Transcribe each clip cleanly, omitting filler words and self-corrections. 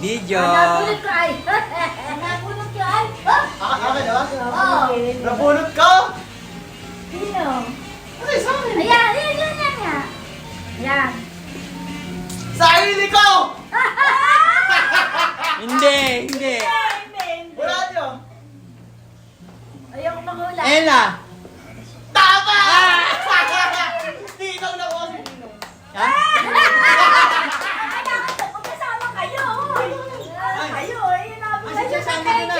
Video. Nabunot ko ay. Nabunot ko ay. Akin ba? Oo. Nabunot ka? Sino? Ay, sa akin. Ayan, yan nga. Ayan. Sa hili ko! Hindi. Wala niyo. Ayoko mahula. Ella. Tama! Sinaw na ko si Nino. Ha? Magkasama kayo. Kayo, eh. Ah, si Jess, andito na.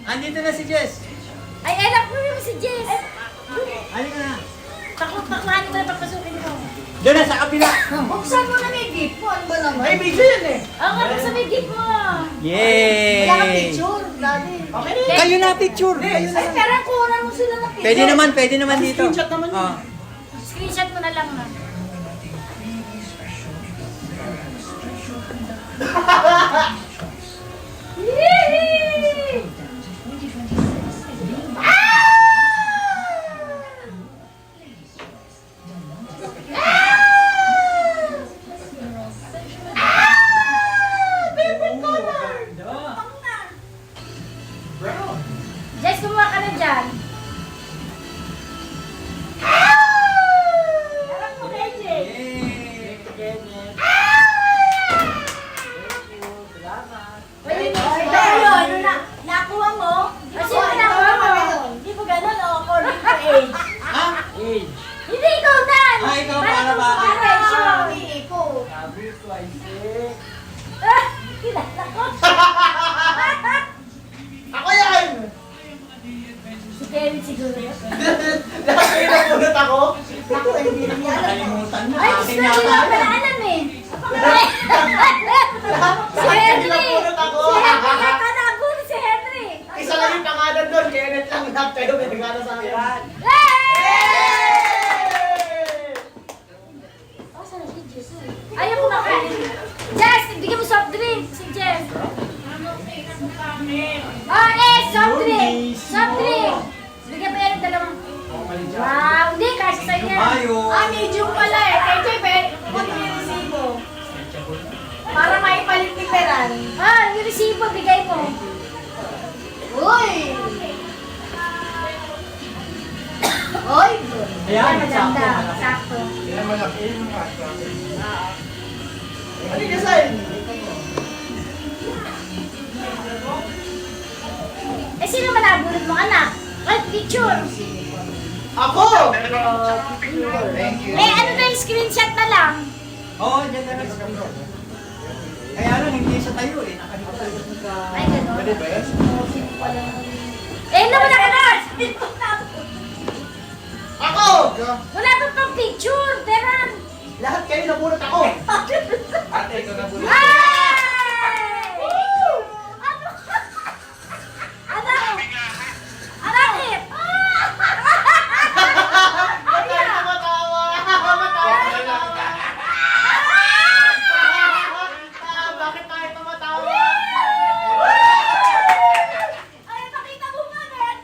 Andito na si Jess. Ay, alam ko yung si Jess. Halika na. Takot-takuhanin mo na papasukin mo. Doon na sa kabila. Buksan mo na may gift mo. Ano ba naman? Ay, video yan eh. Oo nga, buksan may gift mo. Yay! Wala kang picture, dati. Okay na yun. Kayo na picture. Ay, pero kulang mo sila ng picture. Pwede naman dito. Screenshot naman yun. Oh. Screenshot mo na lang na. Yee! Brown. Jess, kumuha ka na dyan. Harap mo kay Jess. Pwede mo. Ano na? Nakuha mo? Kasi nakuha mo. Hindi mo ganun, o, according to age. Ha? Age. Hindi, ikaw na! Ah, ikaw para ba? Hindi ko. Sabi ko ay sick. Kilala ko. Ako yan! Si Kevin siguro. Lahat kayo nabunot ako? Ako ay hindi niya alam. Nakalimutan na. Ay, Akin gusto ko yata. lang pala alam eh. Si Lahat kayo Henry! nabunot ako. Si Henry! Ikaw nabuli si Henry! Isa lang yung pangalan doon, Kenneth lang lahat kayo may nagana sa akin. Ayaw ko makain. Jess, bigyan mo soft drink. Si Jess. Oh, soft drink. Soft drink. Bigyan mo yan ng dalawang. Wow, hindi, kasi sa'yo yan. Mayo. Medium pala eh. Kay Jay, buti yung resibo. Para maipalit ni Peran. Yung resibo, bigay mo. Uy! Uy! Ayan, maganda. sakto. Sakto. Ano yung design? Eh, sino man nabulot mo, anak? Ay, picture. Ako! Eh, ano na yung screenshot na lang? Oo, dyan na lang. Kaya lang, hindi siya tayo eh. Nakalimutan. Ay, gano'n. Pwede ba yan? Eh, naman na ka na! Ako! Wala pa pang picture, Teran! Lahat kayo nabunot ako! Ate, ikaw nabunot. Ay! Ano? Ano? Bakit? Ba't tayo tumatawa? Matawa ka lang. Bakit tayo tumatawa? Ay, pakita mo nga na yan.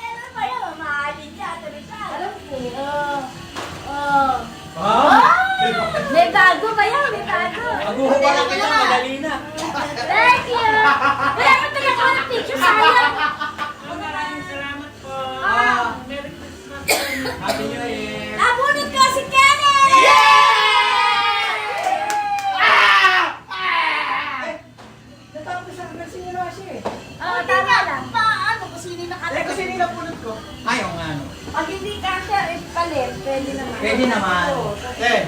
Ano ba yun? Mahalin niya. Tuloy siya. Alam ko. May bago ba yan? May bago. Maguho pa lang kita, madali na. Thank you. Wala pa tayo ko ng picture. Sayang. Maraming salamat po. Merry Christmas. Happy New Year. Nabunod ko si Kenneth! Oo, tama lang. Paano? Kung sino yung Eh, nakalagay? kasi nila punot ko. Ayaw nga no. Pag hindi kasha, palit. Pwede naman. Pwede naman. Eh,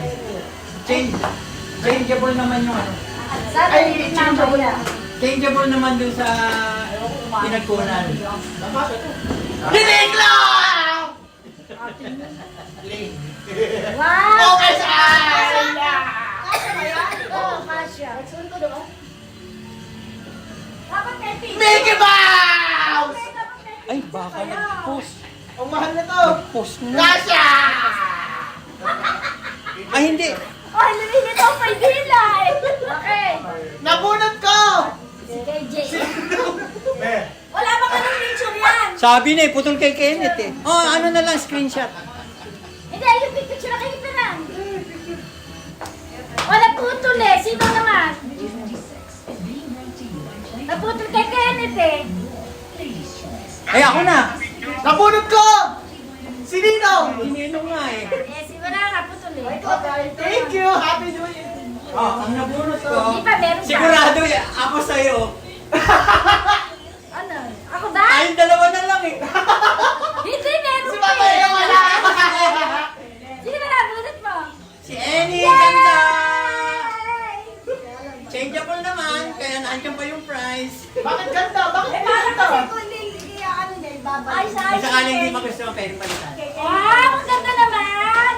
Changeable naman yung ano. Sabi Ay, ni changeable Mama yan. Changeable naman dun sa pinagkunan. Liling lang! Wow! Okay saan? Kasha ba yan? Oo, kasha. Sunod ko doon. Dapat kay Pete. Mickey Mouse! Ay, baka nag-post. Ang mahal na to! Nag-post na. Gasha! Ay, hindi. Oh, nililito ako kay Dila eh. Okay. Nabunot ko! Si KJ. Eh, Wala ba ka ng picture yan? Sabi na eh, putol kay Kenneth eh. Oh, ano na lang, screenshot. Hindi, yung picture na kayo pa lang. Wala putol eh. Sino naman? Kenneth eh. Ay, ako na! Nabunot ko! Si Ninong! Ininong nga eh. Eh, si wala nga putol eh. Thank you! Happy New Year! Oh, ang nabunot ko. Di pa, meron pa. Sigurado ako sa'yo. Ano? Ako ba? Tayong dalawa na lang eh. Hindi, meron Si pa Papa eh. Eo wala! Sino ba nabunot mo? Si Annie, ganda! Changeable naman, kaya nandiyan pa yung price. Bakit ganda? Bakit Eh, parang ganda? kasi kung ano na ibabalik. Ay, sa Kung sakaling hindi magustuhan, pwede palitan. Wow, ang ganda naman!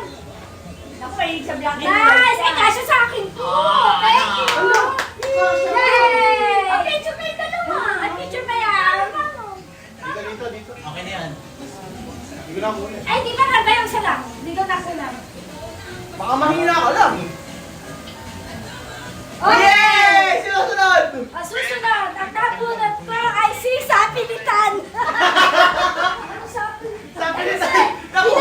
Ako, mahilig sa black. Guys, eh, kasya sa akin po. Thank you. Yay! Ang picture kayo dalawa. Ang picture ba yan? Dito. Okay na yan. Hindi ko na muna. Ay, di ba ganda yung isa lang? Di ko nakulang. Baka mahina ka lang. Oh, Yay! Sinusunod! ang susunod, ang nabunot ko ay si Sapilitan. Ano Sapilitan? Sapilitan? Naku!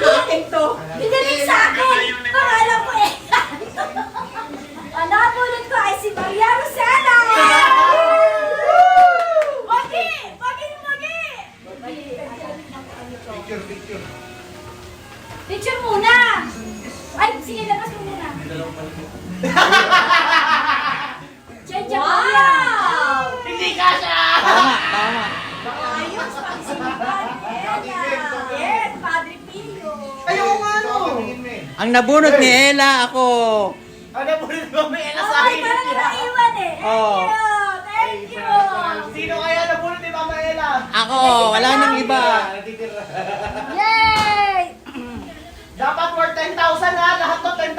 Akin to. Binilig sa akin! Pangalan ko eh! Ang nabunot ko ay si Maria Rosella! Wagi! Wagi! Picture. Picture muna! Ay, sige, labas mo muna. Change up Maria! Hindi ka siya! Tama. Ayos, pag-sinipan. Yes, Padre Pio. Ayaw nga no! Ang nabunot ni Ella, ako. Ano po rin ba may ela sa Ay, akin? parang naiwan eh. Oh. Thank you! Sino kaya nabunod ni Mama Ella? Ako, wala nang iba. Yay! Dapat worth 10,000 ha! Lahat to 10,000!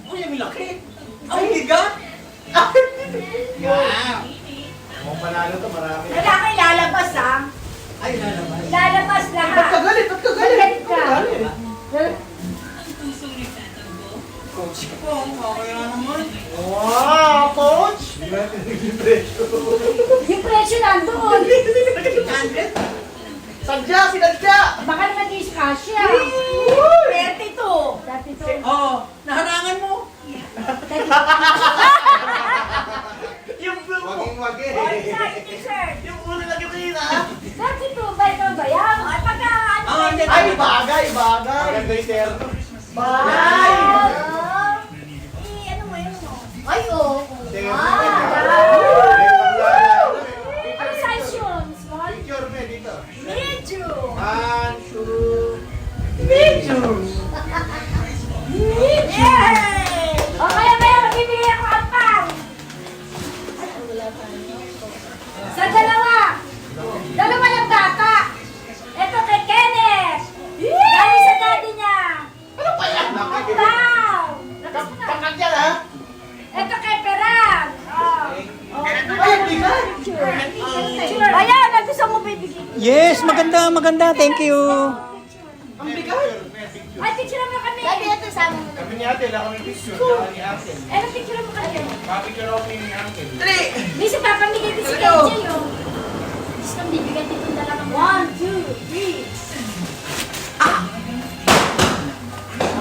Uy, ang laki. Ang bigat. Wow. Mukhang panalo to, marami. Wala kang ilalabas ah. Ay, lalabas. Ilalabas Ba't lahat. ka galit? Ba't ka galit? Galit ka. Ba't ka galit? Coach ko, okay na naman. Wow, coach! Yung presyo nandoon. 100. Sadya, sinadya! Baka naman di kasya. 32. 32. Oh, naharangan mo. Yung blue mo! Waging-wagi. O, isa, yung t-shirt. Yung ulo na gawin 32 ba ikaw ba yan? Ay, pagka ano Ah, ba hindi. Ay, bagay! Maganda yung terno. Bagay! Ano mo yun mo? Ay, oo. Terno. Ah, May panggala. ano size yun? Small? Picture me dito. Medium. One, two. Medium! Yay! O kaya magbibigay ako ang pang. Sa dalawa. Dalawa yung bata. Ito kay Kenneth. Dali sa daddy niya. Ano pa yan? Wow! Labas mo na. Kakat yan ha? Ito kay Peran. Oh. Ay, ang bigat! Ayan, gusto mo bibigyan. Yes, maganda. Thank you. Ang bigat! Ay, picture mo kami. Dati ito sa mo. Kami ni ate, wala kami picture. Wala ni ate. Eh, picture mo kami. Papicture ako ni ate. Hindi si Papa Miguel din si KJ, oh. Gusto kong bibigyan dito ng dalawang 1, 2, 3.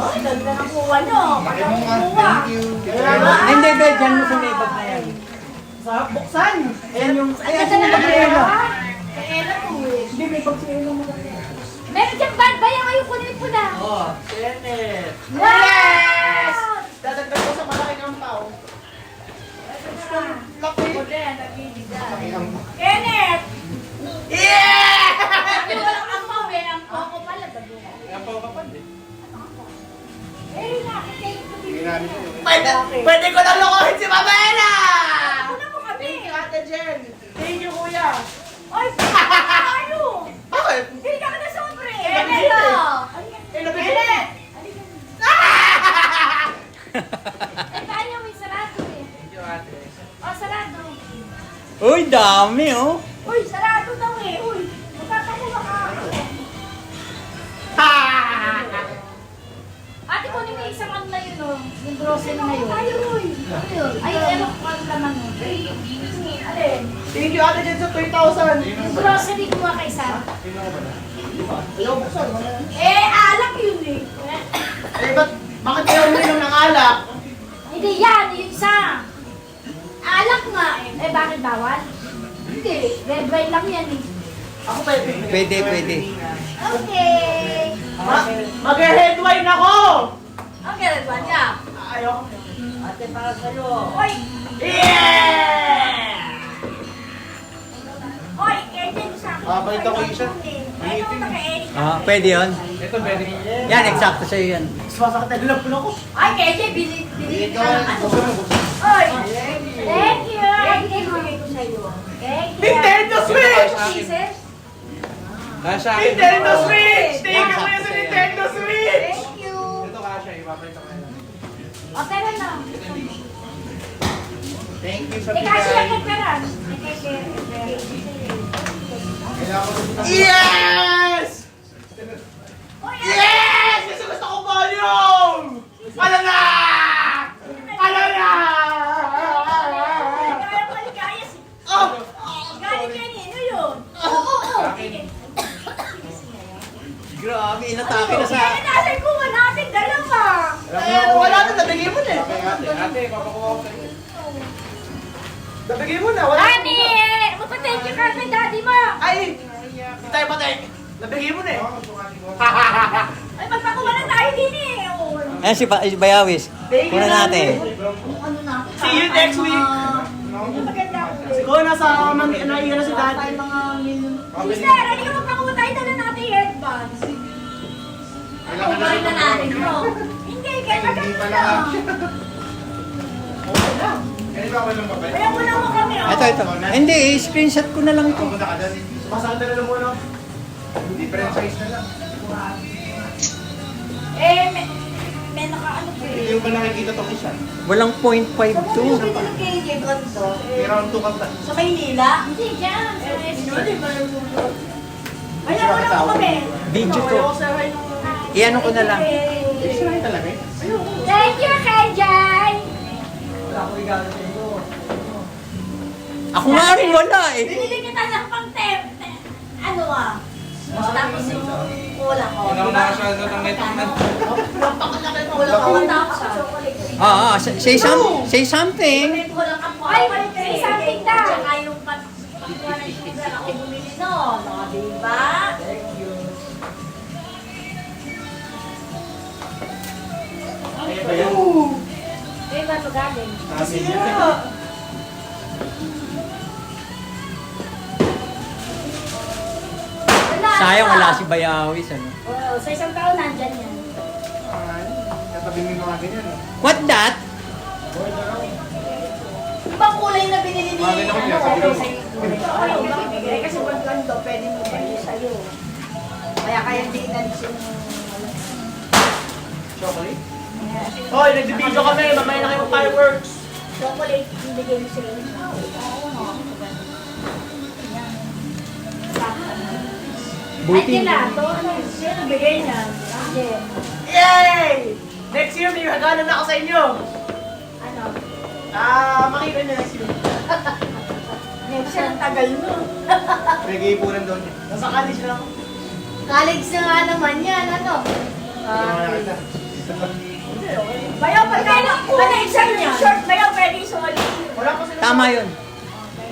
Ay, ganda ng kuha, no? Pagka kuha. Thank you. Ay, hindi, be. Diyan mo sa may bag na yan. Sa buksan! Ayan yung... Ang Ayan, ganda na ng si Ella. kuha. Kay Ella po, eh. Hindi, may bag si Ella mo. Meron dyan bag ba yung ayun kunin po na? Oh. Kenneth! Yes! Dadagdag ko sa malaki ng tao. Laki! Kenneth! Yeah! Ang pao, eh. Ang pao ko pala, bago. Ayan pa kapag eh. Eh, nakikita ko Hindi din. namin yun. Pwede ko na lokohin si Mama Ella! Una mo kami. Thank you, Ate Jen! Thank you, Kuya! Ay, ano? Bakit? Hindi ka na sobre. Kenneth! Kenneth! Eh, kaya mo yung sarado eh. Thank you, Ate. Oh, sarado. Uy, dami, oh. Uy, sarado daw eh. Uy, magkakakuha ka. Ate, kunin mo isang ano na yun, oh. Yung grocery na yun. Ay, uy. Ano yun? Ay, ano kung laman mo? Alin? Thank you, Ate Jen, sa 3,000! Yung grocery ko kay Sam. Ayaw buksan. Eh, alak yun eh. Eh, bakit ayaw mo ng alak? Hindi yan, yung isa. Alak nga eh. Eh, bakit bawal? Hindi. Red wine lang yan eh. Ako pwede. Pwede, pwede. Okay. Mag-head wine ako! Okay, red wine ka. Ayoko. Ate, para sa'yo. Oy! Yeah! Oy, Eden sa akin. Ah, balita ko isa. Ito na kay Ah, pwede yun. Ito, pwede. Yan, eksakto sa'yo yan. Sumasakit na lang po ako. Ay, kay Eden, bili ka ng ano. Oy! Thank you! Thank you! Bigay ko sa'yo. Thank you! Nintendo Switch! Pieces? Nasa akin. Nintendo Switch! Thank you Sakto kuya sa sa'yo. Nintendo Switch! Thank you! Ito kasha, ipapalita ko na. O, pera na. Thank you sa Eh, kasi bigay. yung pera. Eh, kasi Kailangan ko dito. Yes! Oy, Yes! Kasi gusto ko volume! Pala na! Pala na! Kaya maligayas. Oh! Galing kanino yun? Oo. Grabe, inatake na sa... Kaya natin kuha natin dalawa. Eh, wala na, nabigay mo na eh. Okay, ate. Ate, papakuha ko sa'yo. Nabigay mo na, wala Daddy! Magpa-thank you ka kay daddy mo. Ay! Hindi tayo patay. Nabigay mo na eh. Ay, magpakuha na tayo din eh. Oo. Ayan si Bayawis. Thank you, Kuna natin. Ano natin? See you next week. Maganda ulit. Siguro nasa naiya na si daddy. Sister, hindi ka magpakuha tayo dala natin yung headbands. Ay, na natin bro. Hindi, kaya maganda na. Okay lang. Ganito ako lang babay. Kaya muna mo kami. oh. Ito. Hindi, screenshot ko na lang ito. Pumunta ka dyan. Masakit na lang muna. Different size na lang. Eh, may nakaano po Hindi eh. mo ba nakikita itong isa? Walang Sa mga 0.52. pinag kay Jebron to, May round 2 ka ba? sa Maynila? Hindi, dyan. Sa SD. Kaya muna mo kami. Video to. Iano ko na lang. Extra talaga eh. Thank you, kay Jai. Wala ko regalo sa inyo. Ako nga rin wala eh. Binili kita ng pang ano ah. Tapos yung cola ko. Ano na siya ng netong na. Napakalaki ng Cola ko. Tapos Ah, say something. Ay, say something daw. Tsaka yung pagkuha ng sugar ako bumili nun. O, diba? Thank you. Ano ba yan? Eh, ba ito galing? Sabi Sira. niya. Sayang wala si Bayawis. Ano? Oo, sa isang taon nandyan yan. Katabi mo yung mga ganyan. eh. What that? Ibang kulay na binili ni Bakit ako niya? Sabi okay ko. sa'yo yung kulay. Ako yung ibibigay kasi pag ganito, pwede mo bigay sa'yo. Kaya hindi nalis yung Chocolate? Hoy, nag-video kami. Mamaya na kayo fireworks. chocolate yung bigay mo sa'yo. Oo. Yan. Buti. Ay, gelato. Ano? Sino bigay niya? Jen. Yay! Next year, may regalo na ako sa inyo. Ano? Makita niyo next year. Next year, ang tagal mo. Nag-iipunan daw niya. Nasa college na ako. College na nga naman yan. Ano? Nakita. Bayaw, pagkano? Ano exam niya? Short, bayaw, pwede sumali. Wala pa sila. Tama yun.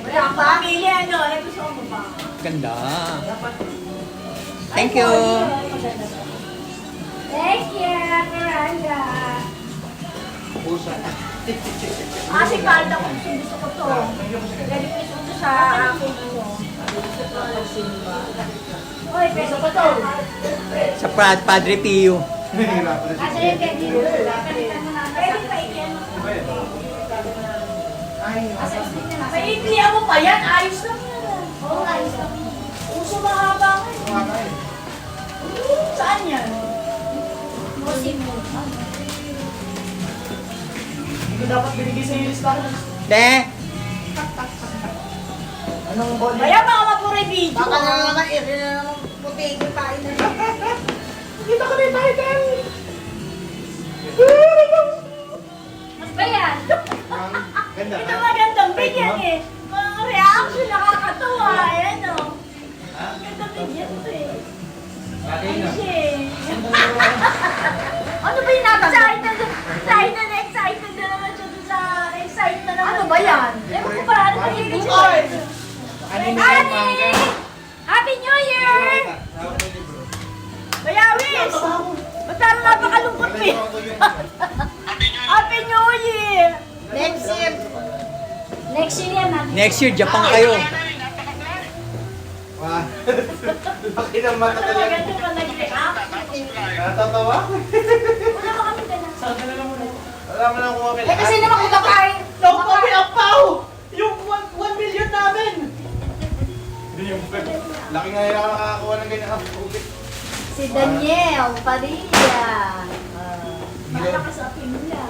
Wala pa. Pili ano? Eh, gusto mo ba? Ganda. Dapat. Thank you. Thank you, Miranda. Pusa. Si Carla, kung gusto ko to. Pwede ko gusto ko sa akin. Uy, pwede ko to. Sa Padre Pio. Nahihirapan na Kasi siya. pwede mo. Pwede pa ikin. Ay, Paiklihan mo pa yan. Ayos lang yan. Oo, ayos lang. Uso mahaba nga. mga tayo. Saan yan? Musim mo. Hindi ko dapat binigay sa iyo listahan. De, Anong ball? Kaya baka mapuri video. Baka na naman, puti pa ina. Kita ko na yung title. Mas ba yan? Ang ganda Ito ka. magandang bigyan eh. Mga reaction nakakatuwa. Ayan o. Ang gandang bigyan to eh. Bagay Ay, na. shit. Ano ba yung nakakasaya? Excited na naman siya dun sa excited na naman. Ano ba yan? Eh, Ani! Happy New Year! Kaya Wis! Ba't parang napakalungkot eh? Happy New Year! Next year. Next year yan natin. Next year, Japan kayo. Wah. Bakit ang mata ka yan? Ganito pa nag-react. Natatawa? Wala pa kami ganun. Wala mo lang kung okay. Eh kasi naman kumakain. No, kami ang pao! Yung 1 million namin! Laki nga yun ako nakakakuha ng ganyan. Okay. Si Daniel Padilla. Malakas sa pinula.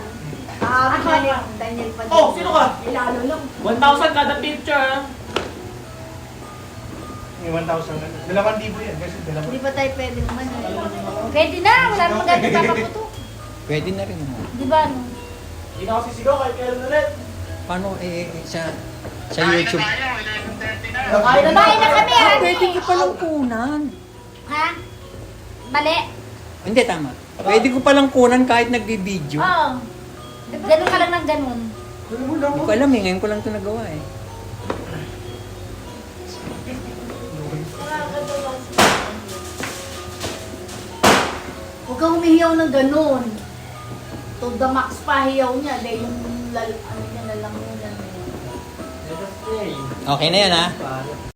Daniel Padilla. Oh, sino ka? Lalo lang. 1,000 kada picture. May 1,000 na. 2,000 yan. Kasi 2,000. Hindi ba tayo pwede naman? Pwede na. Wala namang gano'n papaputo. Pwede na rin. Di ba? No? Hindi na ako sisigaw kahit kailan ulit. Paano sa YouTube? Nakain na Babae na kami, Ah, Ani. pwede ko palang kunan. Ha? Mali? Hindi, tama. Pwede ko palang kunan kahit nagbibideo. Oo. Ganun ka lang ng ganun. Hindi ko alam eh. Ngayon ko lang ito nagawa eh. Huwag kang humihiyaw ng ganun. To the max pa hiyaw niya. Dahil yung ano niya, lalamunan niya. Okay na yan ha.